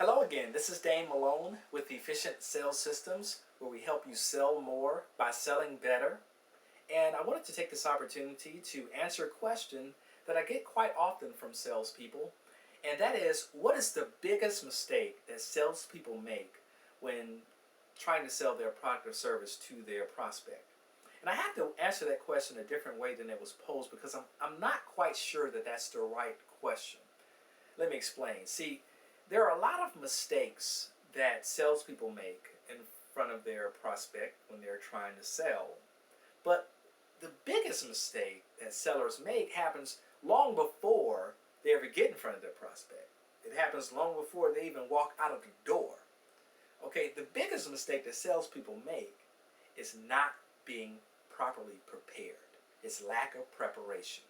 Hello again, this is Dane Malone with Efficient Sales Systems, where we help you sell more by selling better. And I wanted to take this opportunity to answer a question that I get quite often from salespeople, and that is, what is the biggest mistake that salespeople make when trying to sell their product or service to their prospect? And I have to answer that question a different way than it was posed because I'm not quite sure that that's the right question. Let me explain. See, there are a lot of mistakes that salespeople make in front of their prospect when they're trying to sell. But the biggest mistake that sellers make happens long before they ever get in front of their prospect. It happens long before they even walk out of the door. Okay, the biggest mistake that salespeople make is not being properly prepared. It's lack of preparation.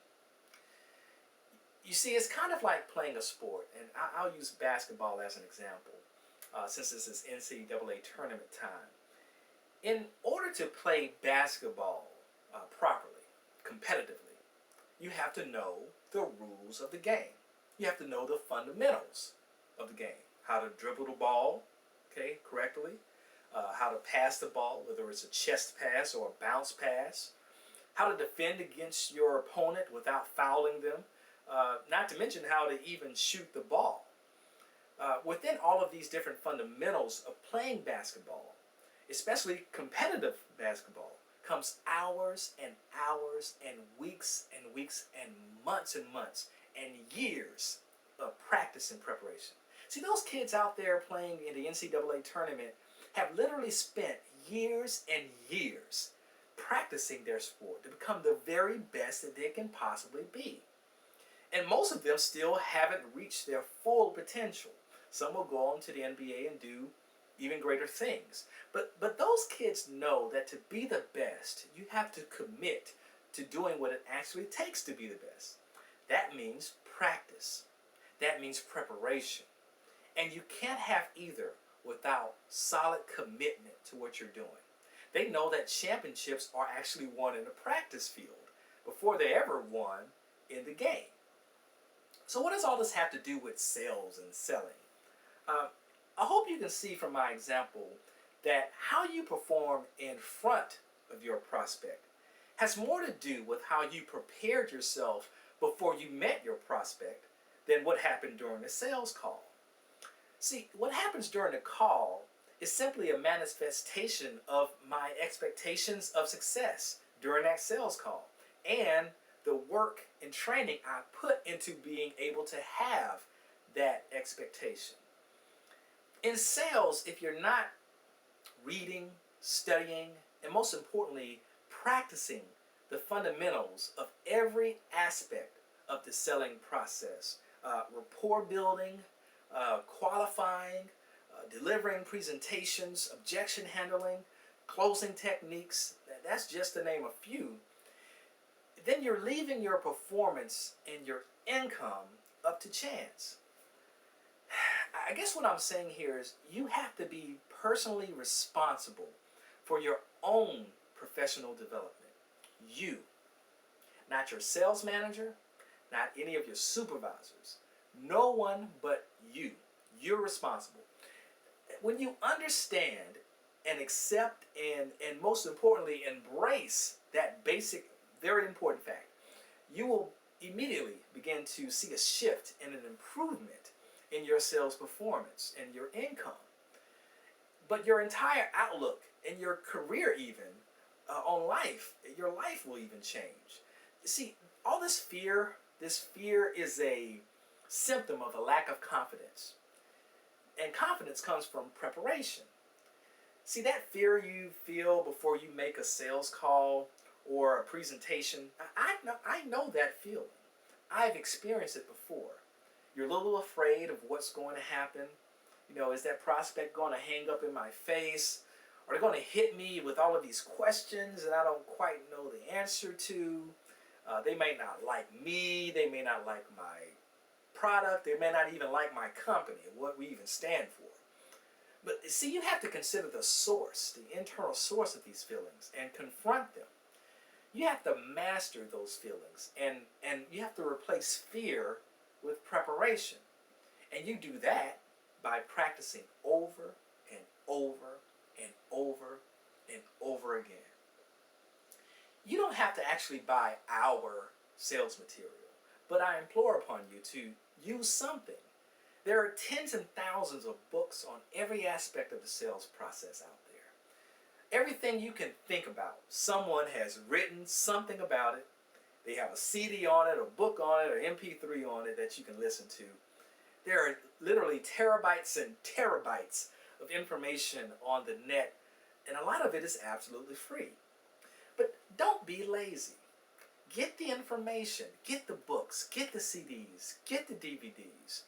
You see, it's kind of like playing a sport, and I'll use basketball as an example, since this is NCAA tournament time. In order to play basketball properly, competitively, you have to know the rules of the game. You have to know the fundamentals of the game. How to dribble the ball, correctly. How to pass the ball, whether it's a chest pass or a bounce pass. How to defend against your opponent without fouling them. Not to mention how to even shoot the ball. Within all of these different fundamentals of playing basketball, especially competitive basketball, comes hours and hours and weeks and months and years of practice and preparation. See, those kids out there playing in the NCAA tournament have literally spent years and years practicing their sport to become the very best that they can possibly be. And most of them still haven't reached their full potential. Some will go on to the NBA and do even greater things. But those kids know that to be the best, you have to commit to doing what it actually takes to be the best. That means practice. That means preparation. And you can't have either without solid commitment to what you're doing. They know that championships are actually won in the practice field before they're ever won in the game. So what does all this have to do with sales and selling? I hope you can see from my example that how you perform in front of your prospect has more to do with how you prepared yourself before you met your prospect than what happened during the sales call. See, what happens during the call is simply a manifestation of my expectations of success during that sales call and the work and training I put into being able to have that expectation. In sales, if you're not reading, studying, and most importantly, practicing the fundamentals of every aspect of the selling process, rapport building, qualifying, delivering presentations, objection handling, closing techniques, that's just to name a few, then you're leaving your performance and your income up to chance. I guess what I'm saying here is you have to be personally responsible for your own professional development. You, not your sales manager, not any of your supervisors. No one but you. You're responsible. When you understand and accept and most importantly embrace that basic, very important fact, you will immediately begin to see a shift and an improvement in your sales performance and your income. But your entire outlook and your career even on life, your life will even change. You see, all this fear is a symptom of a lack of confidence. And confidence comes from preparation. See, that fear you feel before you make a sales call or a presentation, I know that feeling. I've experienced it before. You're a little afraid of what's going to happen. You know, is that prospect going to hang up in my face? Are they going to hit me with all of these questions that I don't quite know the answer to? They may not like me. They may not like my product. They may not even like my company and what we even stand for. But see, you have to consider the source, the internal source of these feelings and confront them. You have to master those feelings and you have to replace fear with preparation. And you do that by practicing over and over and over and over again. You don't have to actually buy our sales material, but I implore upon you to use something. There are tens and thousands of books on every aspect of the sales process out there. Everything you can think about, someone has written something about it. They have a CD on it, a book on it, or MP3 on it that you can listen to. There are literally terabytes and terabytes of information on the net, and a lot of it is absolutely free. But don't be lazy. Get the information, get the books, get the CDs, get the DVDs.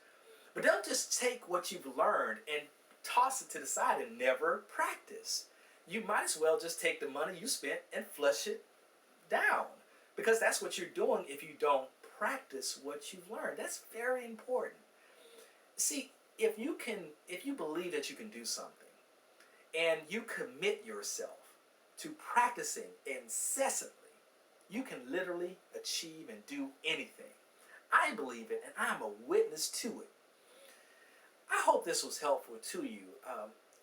But don't just take what you've learned and toss it to the side and never practice. You might as well just take the money you spent and flush it down, because that's what you're doing if you don't practice what you've learned. That's very important. See, if you believe that you can do something and you commit yourself to practicing incessantly, you can literally achieve and do anything. I believe it, and I'm a witness to it. I hope this was helpful to you.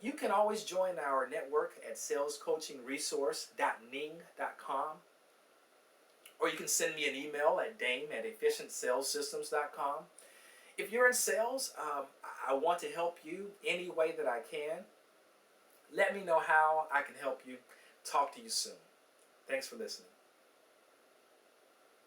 You can always join our network at salescoachingresource.ning.com, or you can send me an email at dame@efficientsalessystems.com. If you're in sales, I want to help you any way that I can. Let me know how I can help you. Talk to you soon. Thanks for listening.